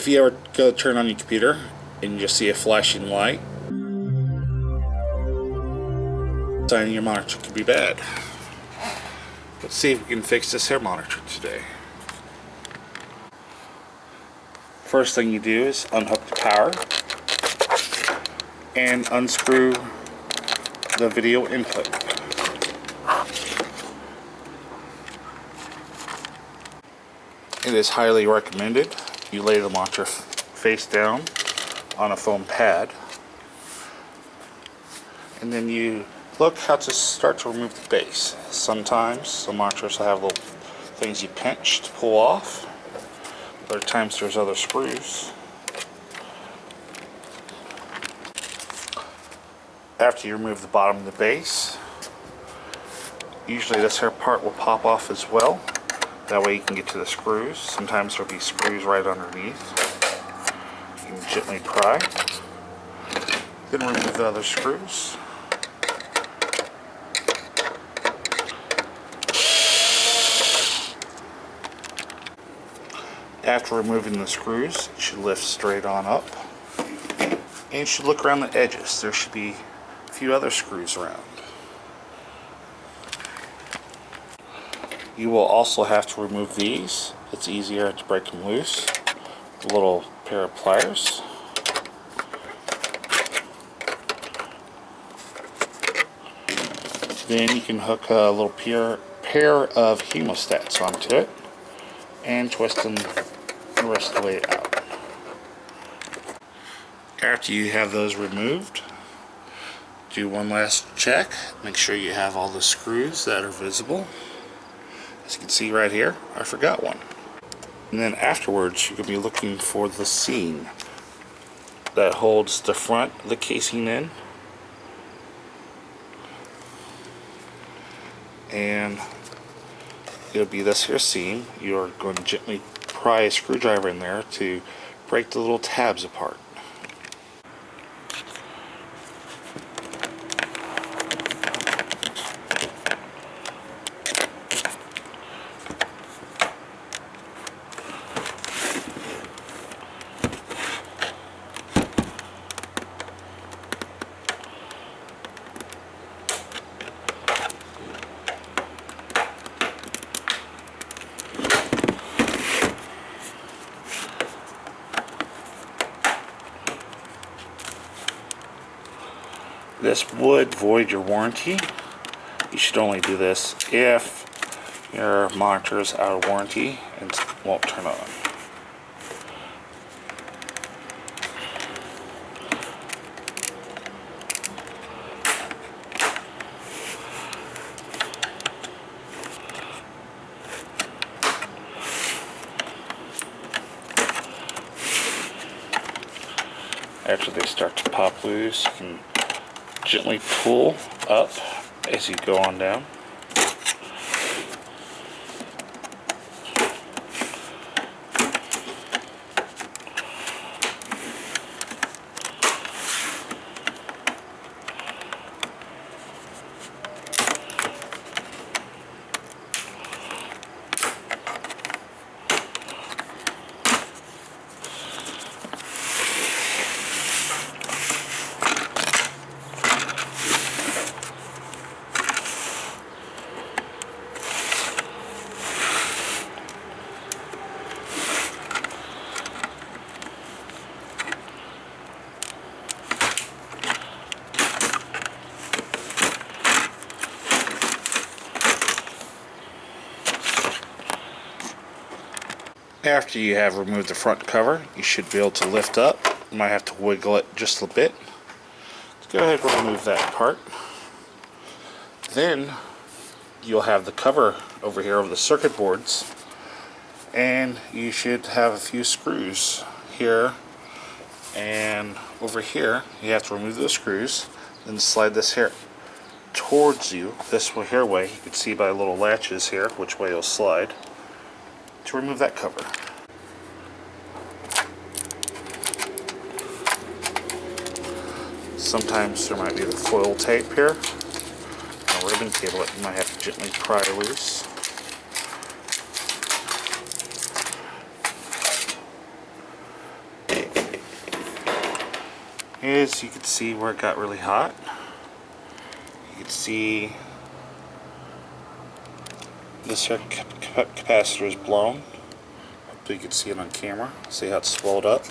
If you ever go turn on your computer and you just see a flashing light, sign your monitor could be bad. Let's see if we can fix this here monitor today. First thing you do is unhook the power and unscrew the video input. It is highly recommended you lay the monitor face down on a foam pad, and then you look how to start to remove the base. Sometimes the monitors will have little things you pinch to pull off. Other times there's other screws. After you remove the bottom of the base, usually this here part will pop off as well. That way you can get to the screws. Sometimes there'll be screws right underneath. You can gently pry. Then remove the other screws. After removing the screws, it should lift straight on up. And you should look around the edges. There should be a few other screws around. You will also have to remove these. It's easier to break them loose. A little pair of pliers. Then you can hook a little pair of hemostats onto it and twist them the rest of the way out. After you have those removed, do one last check. Make sure you have all the screws that are visible. As you can see right here, I forgot one. And then afterwards, you're going to be looking for the seam that holds the front of the casing in. And it'll be this here seam. You're going to gently pry a screwdriver in there to break the little tabs apart. This would void your warranty. You should only do this if your monitor is out of warranty and won't turn on. After they start to pop loose, you can gently pull up as you go on down. After you have removed the front cover, you should be able to lift up. You might have to wiggle it just a bit. Let's go ahead and remove that part. Then you'll have the cover over here over the circuit boards, and you should have a few screws here and over here. You have to remove those screws, then slide this here towards you this here way. You can see by little latches here which way it'll slide to remove that cover. Sometimes there might be the foil tape here, a ribbon cable that you might have to gently pry loose. is you can see where it got really hot. You can see this here capacitor is blown. Hopefully you can see it on camera. See how it's swelled up.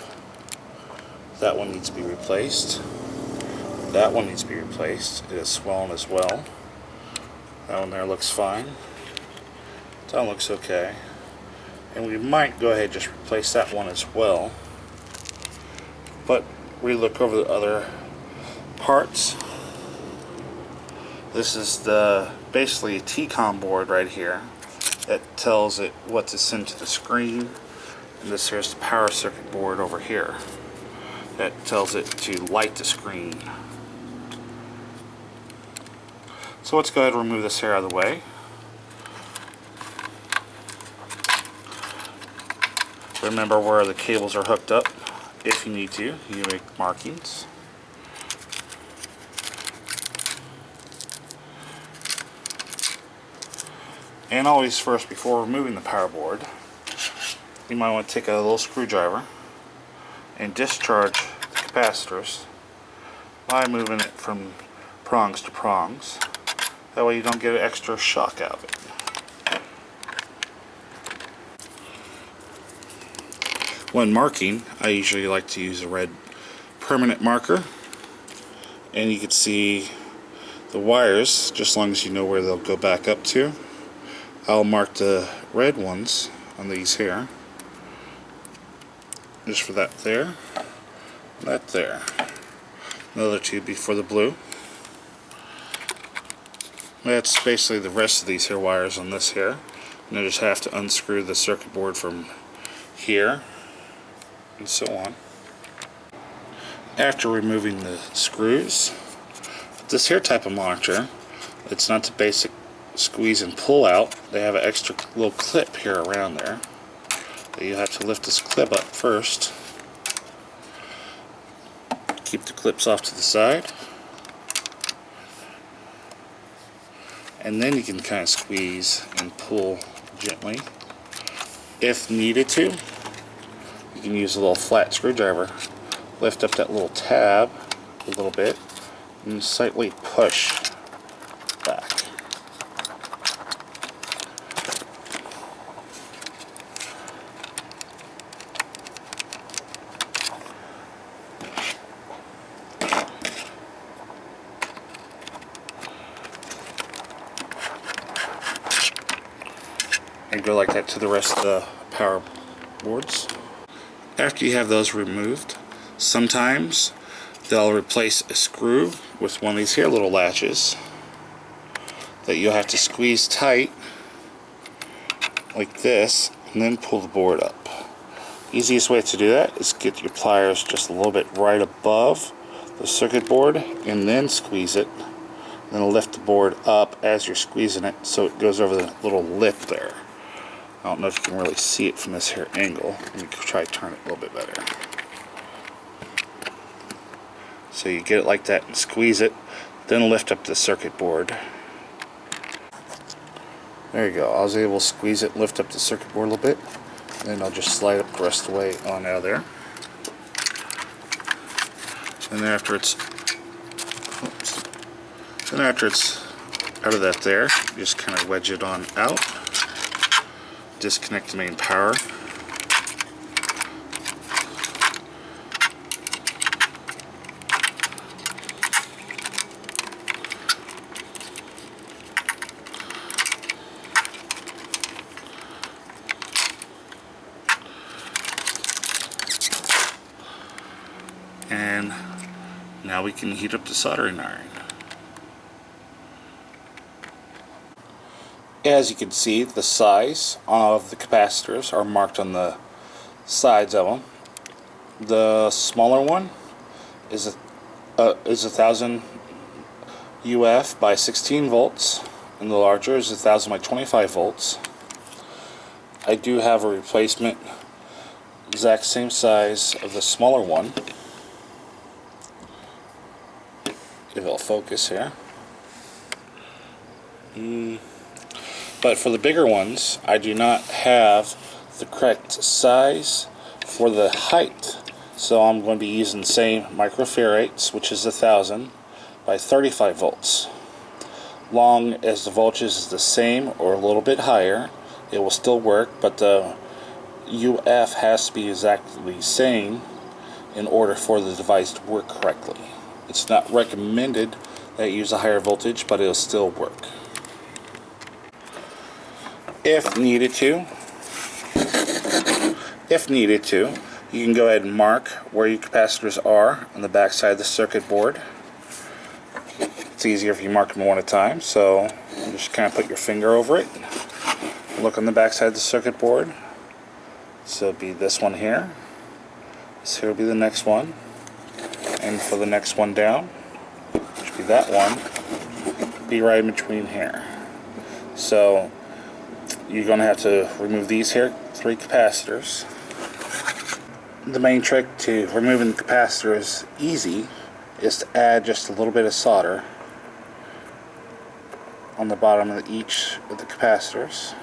That one needs to be replaced. That one needs to be replaced. It is swollen as well. That one there looks fine. That one looks okay. And we might go ahead and just replace that one as well. But we look over the other parts. This is basically a T-CON board right here that tells it what to send to the screen. And this here's the power circuit board over here that tells it to light the screen. So let's go ahead and remove this hair out of the way. Remember where the cables are hooked up. If you need to, you make markings. And always first, before removing the power board, you might want to take a little screwdriver and discharge the capacitors by moving it from prongs to prongs. That way you don't get an extra shock out of it. When marking, I usually like to use a red permanent marker, and you can see the wires, just as long as you know where they'll go back up to. I'll mark the red ones on these here, just for that there, that there. Another two be for the blue. That's basically the rest of these here wires on this here. And I just have to unscrew the circuit board from here, and so on. After removing the screws, this here type of monitor, it's not the basic squeeze and pull out. They have an extra little clip here around there. You have to lift this clip up first. Keep the clips off to the side. And then you can kind of squeeze and pull gently. If needed to, you can use a little flat screwdriver. Lift up that little tab a little bit and slightly push back. And go like that to the rest of the power boards. After you have those removed, sometimes they'll replace a screw with one of these here little latches that you'll have to squeeze tight like this and then pull the board up. Easiest way to do that is get your pliers just a little bit right above the circuit board and then squeeze it. Then lift the board up as you're squeezing it so it goes over the little lip there. I don't know if you can really see it from this here angle. Let me try to turn it a little bit better. So you get it like that and squeeze it, then lift up the circuit board. There you go. I was able to squeeze it and lift up the circuit board a little bit. And then I'll just slide up the rest of the way on out of there. And then after it's out of that there, you just kind of wedge it on out. Disconnect the main power. And now we can heat up the soldering iron. As you can see, the size of the capacitors are marked on the sides of them. The smaller one is a 1000 UF by 16 volts, and the larger is 1000 by 25 volts. I do have a replacement, exact same size of the smaller one. If it'll focus here. But for the bigger ones, I do not have the correct size for the height. So I'm going to be using the same microfarads, which is 1000 by 35 volts. Long as the voltage is the same or a little bit higher, it will still work, but the UF has to be exactly the same in order for the device to work correctly. It's not recommended that you use a higher voltage, but it'll still work. If needed to, you can go ahead and mark where your capacitors are on the back side of the circuit board. It's easier if you mark them one at a time, so you just kind of put your finger over it. Look on the back side of the circuit board. So it'll be this one here. This here will be the next one. And for the next one down, which will be that one, be right in between here. So you're going to have to remove these here 3 capacitors. The main trick to removing the capacitor is easy, is to add just a little bit of solder on the bottom of each of the capacitors.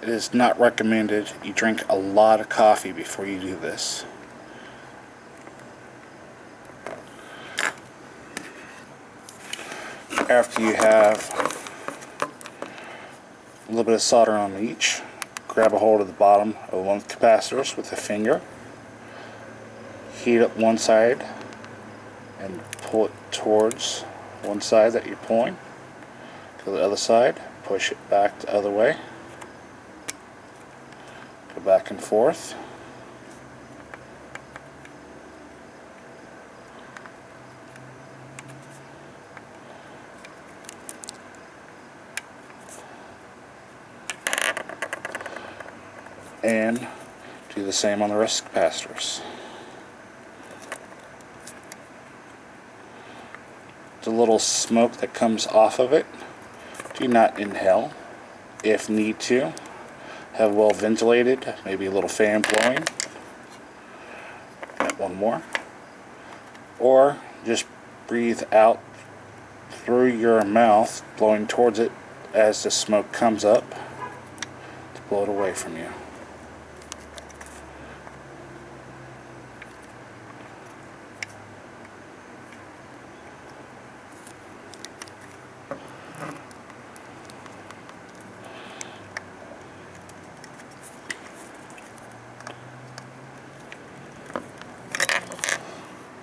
It is not recommended you drink a lot of coffee before you do this. After you have a little bit of solder on each, grab a hold of the bottom of one of the capacitors with a finger, heat up one side and pull it towards one side that you're pulling. To the other side, push it back the other way. Go back and forth. And do the same on the rest of the capacitors. The little smoke that comes off of it, do not inhale. If need to, have well ventilated, maybe a little fan blowing. Got one more. Or just breathe out through your mouth, blowing towards it as the smoke comes up to blow it away from you.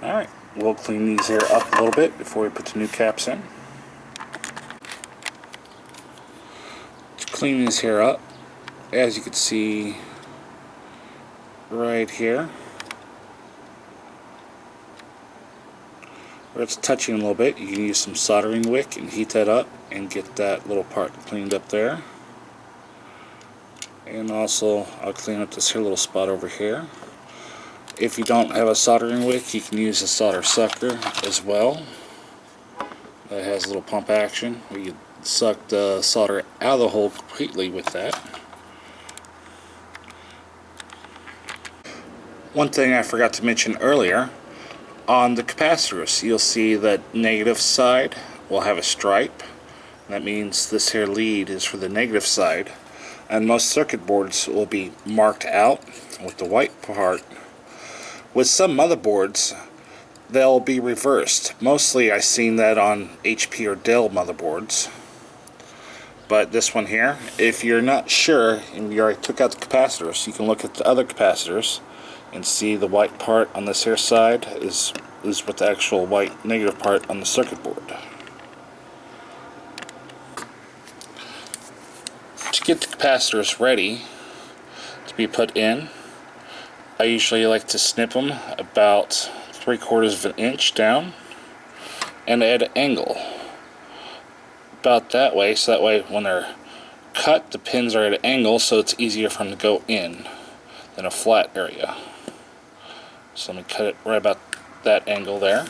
Alright, we'll clean these here up a little bit before we put the new caps in. To clean these here up, as you can see right here, where it's touching a little bit, you can use some soldering wick and heat that up and get that little part cleaned up there. And also, I'll clean up this here little spot over here. If you don't have a soldering wick, you can use a solder sucker as well. That has a little pump action where you suck the solder out of the hole completely with that. One thing I forgot to mention earlier, on the capacitors you'll see that negative side will have a stripe. That means this here lead is for the negative side, and most circuit boards will be marked out with the white part. With some motherboards, they'll be reversed. Mostly I've seen that on HP or Dell motherboards. but this one here, if you're not sure and you already took out the capacitors, you can look at the other capacitors and see the white part on this here side is with the actual white negative part on the circuit board. To get the capacitors ready to be put in, I usually like to snip them about 3/4 of an inch down and at an angle. About that way, so that way when they're cut, the pins are at an angle, so it's easier for them to go in than a flat area. So let me cut it right about that angle there.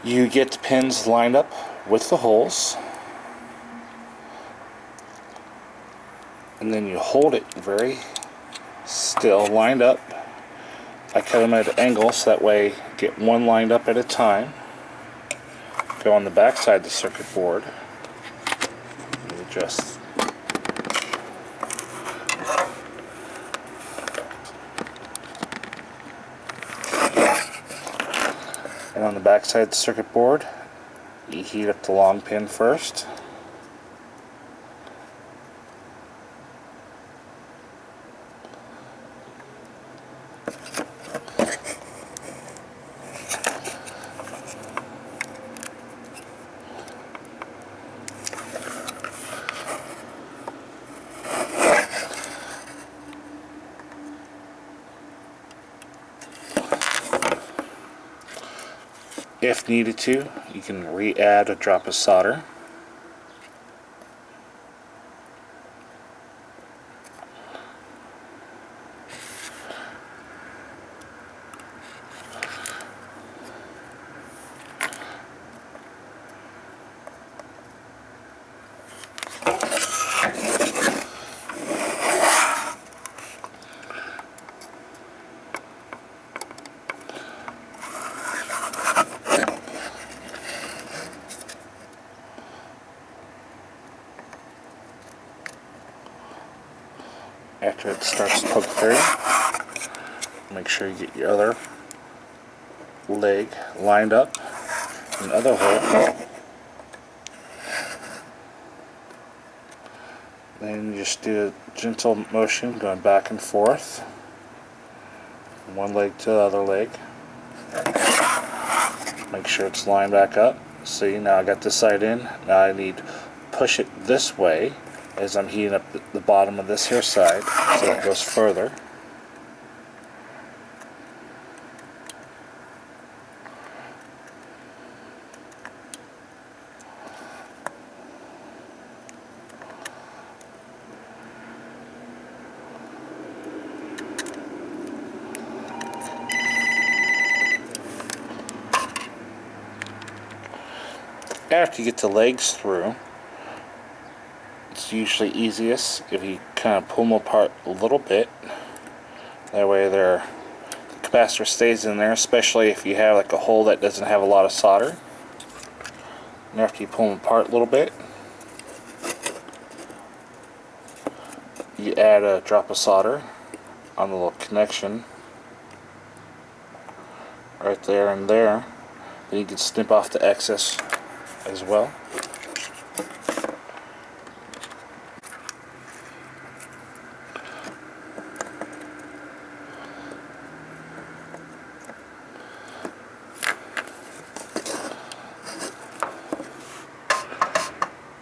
You get the pins lined up with the holes, and then you hold it very still, lined up. I cut them at an angle so that way get one lined up at a time. Go on the back side of the circuit board. Adjust. And on the back side of the circuit board, you heat up the long pin first. If needed to, you can re-add a drop of solder. After it starts to poke through, make sure you get your other leg lined up in the other hole. Then you just do a gentle motion going back and forth, from one leg to the other leg. Make sure it's lined back up. See, now I got this side in. Now I need to push it this way as I'm heating up the bottom of this here side so it goes further. After you get the legs through, it's usually easiest if you kind of pull them apart a little bit. That way the capacitor stays in there, especially if you have like a hole that doesn't have a lot of solder. And after you pull them apart a little bit, you add a drop of solder on the little connection right there and there. Then you can snip off the excess as well.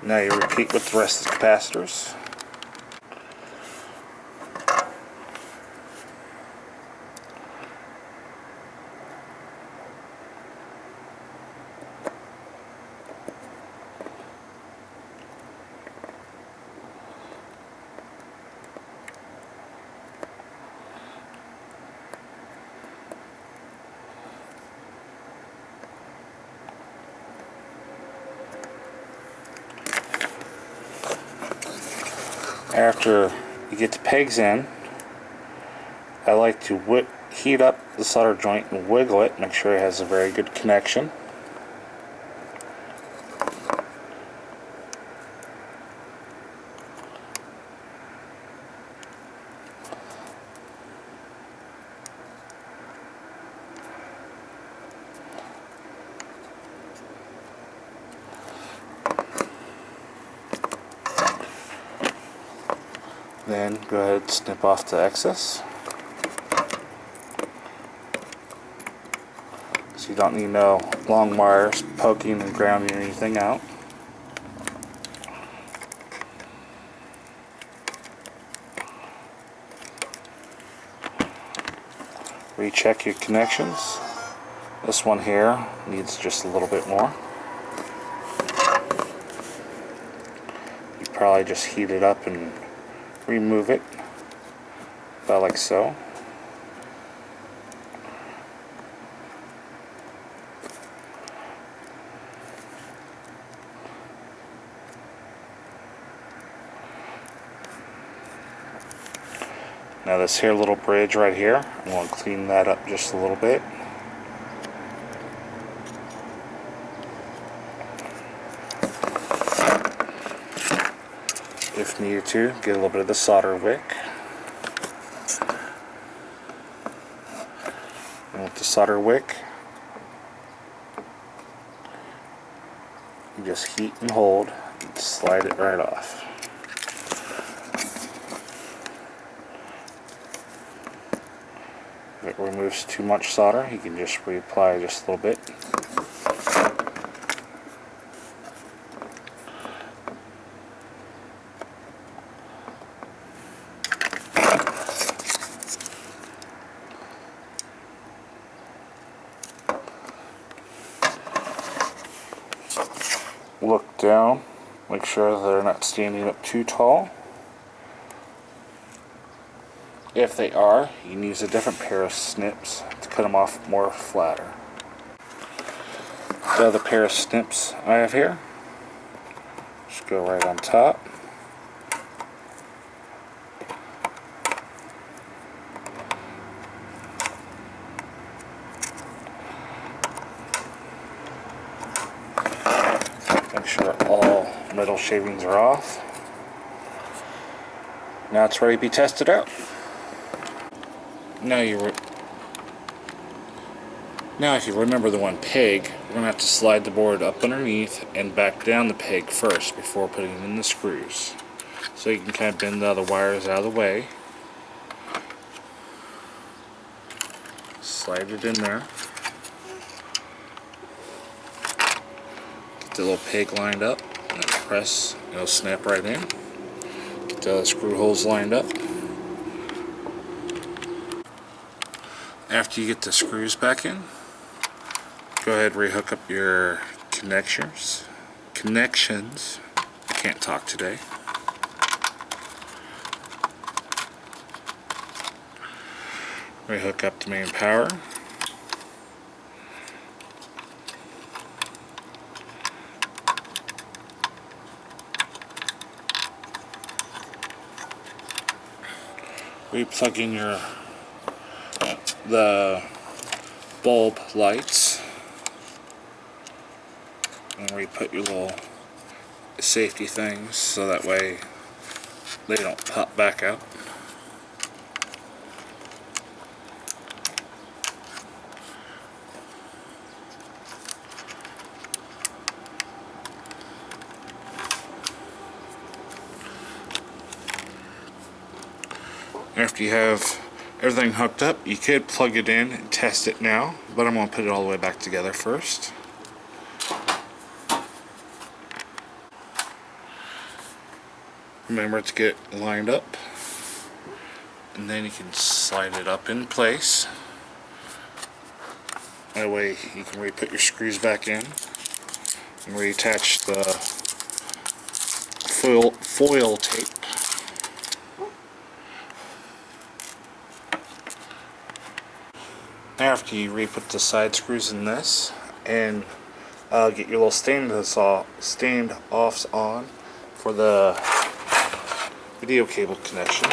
Now you repeat with the rest of the capacitors. After you get the pegs in, I like to heat up the solder joint and wiggle it, make sure it has a very good connection. Then go ahead and snip off the excess. So you don't need no long wires poking and grounding anything out. Recheck your connections. This one here needs just a little bit more. You probably just heat it up and remove it, about like so. Now this here little bridge right here, I'm going to clean that up just a little bit. If needed to, get a little bit of the solder wick. And with the solder wick, you just heat and hold and slide it right off. If it removes too much solder, you can just reapply just a little bit. Look down, make sure they're not standing up too tall. If they are, you can use a different pair of snips to cut them off more flatter. The other pair of snips I have here, just go right on top. Make sure all metal shavings are off. Now it's ready to be tested out. Now if you remember the one peg, we're going to have to slide the board up underneath and back down the peg first before putting in the screws. So you can kind of bend the other wires out of the way. Slide it in there. Get the little peg lined up and press, it'll snap right in. Get the other screw holes lined up. After you get the screws back in, go ahead and rehook up your connections. I can't talk today. Rehook up the main power. Replug in the bulb lights and re-put your little safety things so that way they don't pop back out. After you have everything hooked up, you could plug it in and test it now, but I'm going to put it all the way back together first. Remember to get it lined up, and then you can slide it up in place. That way you can re-put your screws back in and reattach the foil tape. After you re-put the side screws in this and get your little stand-offs on for the video cable connections,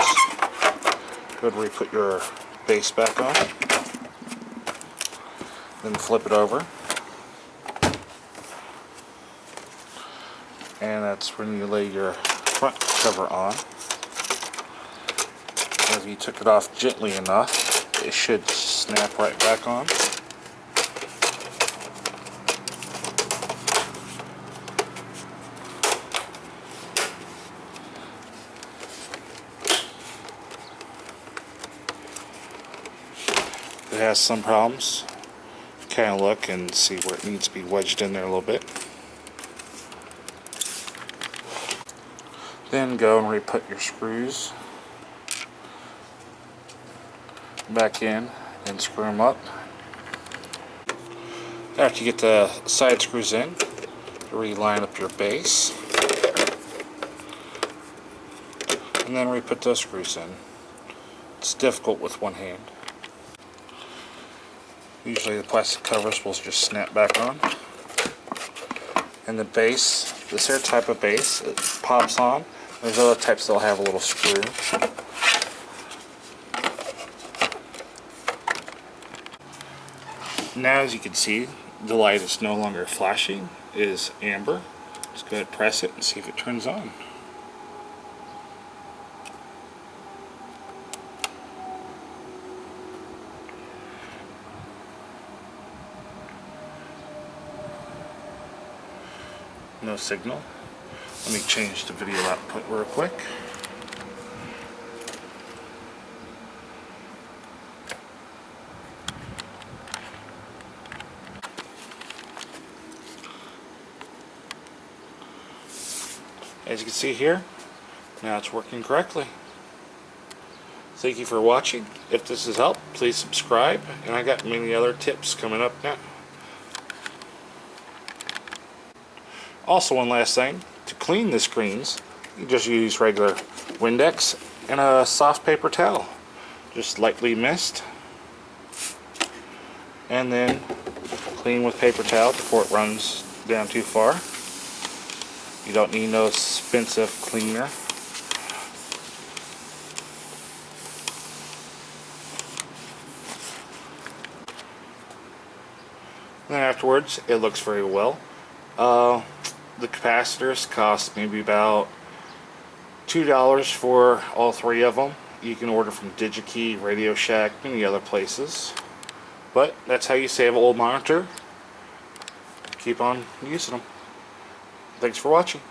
go ahead and re-put your base back on, then flip it over, and that's when you lay your front cover on. If you took it off gently enough, it should snap right back on. it has some problems, kind of look and see where it needs to be wedged in there a little bit. Then go and re-put your screws back in and screw them up. After you get the side screws in, re-line up your base and then re-put those screws in. It's difficult with one hand. Usually the plastic covers will just snap back on. And the base, this here type of base, it pops on. There's other types that'll have a little screw. Now, as you can see, the light is no longer flashing, it is amber. Just go ahead and press it and see if it turns on. No signal. Let me change the video output real quick. As you can see here, now it's working correctly. Thank you for watching. If this has helped, please subscribe, and I got many other tips coming up now. Also, one last thing, to clean the screens, you just use regular Windex and a soft paper towel. Just lightly mist, and then clean with paper towel before it runs down too far. You don't need no expensive cleaner. Then afterwards, it looks very well. The capacitors cost maybe about $2 for all three of them. You can order from DigiKey, Radio Shack, many other places. But that's how you save an old monitor. Keep on using them. Thanks for watching.